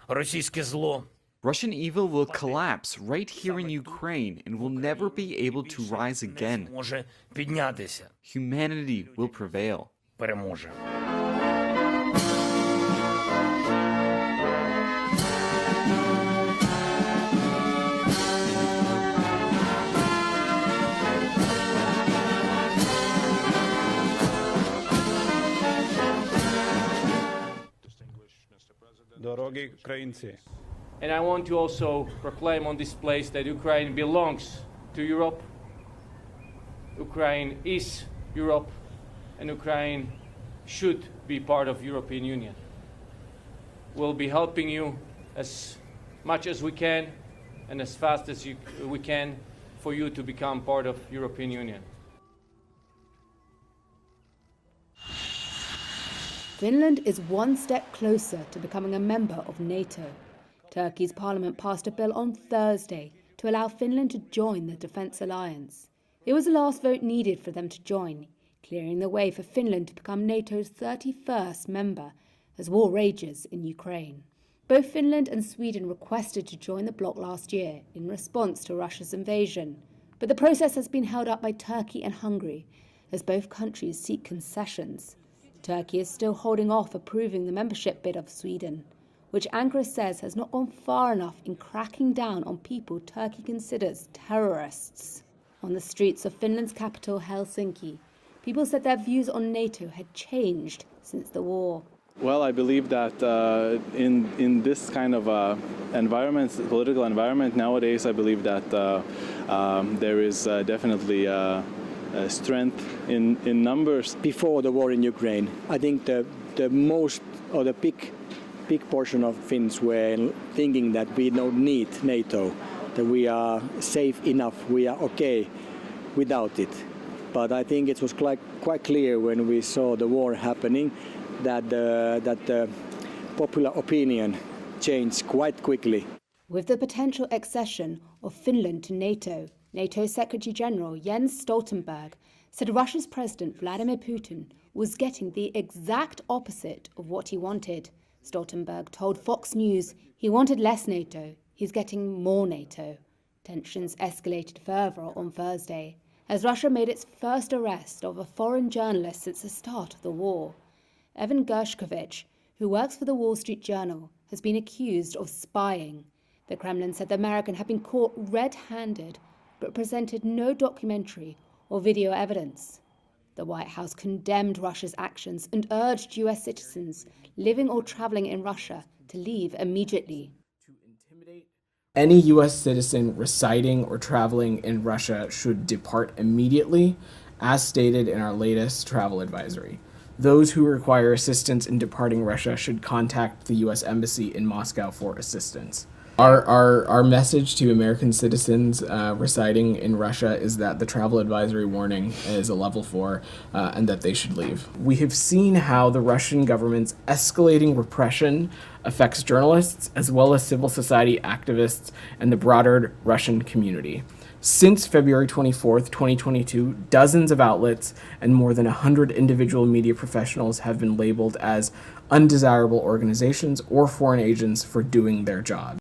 російське зло. Russian evil will collapse right here in Ukraine and will never be able to rise again. Може піднятися. Humanity will prevail. Переможе. Дорогі українці, And I want to also proclaim on this place that Ukraine belongs to Europe. Ukraine is Europe, and Ukraine should be part of European Union. We'll be helping you as much as we can and as fast as we can for you to become part of European Union. Finland is one step closer to becoming a member of NATO. Turkey's parliament passed a bill on Thursday to allow Finland to join the defence alliance. It was the last vote needed for them to join, clearing the way for Finland to become NATO's 31st member as war rages in Ukraine. Both Finland and Sweden requested to join the bloc last year in response to Russia's invasion, but the process has been held up by Turkey and Hungary as both countries seek concessions. Turkey is still holding off approving the membership bid of Sweden, which Ankara says has not gone far enough in cracking down on people Turkey considers terrorists. On the streets of Finland's capital, Helsinki, people said their views on NATO had changed since the war. Well, I believe that in this kind of environment, political environment nowadays, I believe that there is definitely strength in numbers. Before the war in Ukraine, I think the most or the big portion of Finns were thinking that we don't need NATO, that we are safe enough, we are okay without it. But I think it was quite clear when we saw the war happening that the popular opinion changed quite quickly. With the potential accession of Finland to NATO Secretary General Jens Stoltenberg said Russia's President Vladimir Putin was getting the exact opposite of what he wanted. Stoltenberg told Fox News he wanted less NATO, he's getting more NATO. Tensions escalated further on Thursday as Russia made its first arrest of a foreign journalist since the start of the war. Evan Gershkovich, who works for the Wall Street Journal, has been accused of spying. The Kremlin said the American had been caught red-handed but presented no documentary or video evidence. The White House condemned Russia's actions and urged US citizens living or traveling in Russia to leave immediately. Any US citizen residing or traveling in Russia should depart immediately, as stated in our latest travel advisory. Those who require assistance in departing Russia should contact the US Embassy in Moscow for assistance. Our message to American citizens residing in Russia is that the travel advisory warning is a level 4 and that they should leave. We have seen how the Russian government's escalating repression affects journalists as well as civil society activists and the broader Russian community. Since February 24th, 2022, dozens of outlets and more than 100 individual media professionals have been labeled as undesirable organizations or foreign agents for doing their job.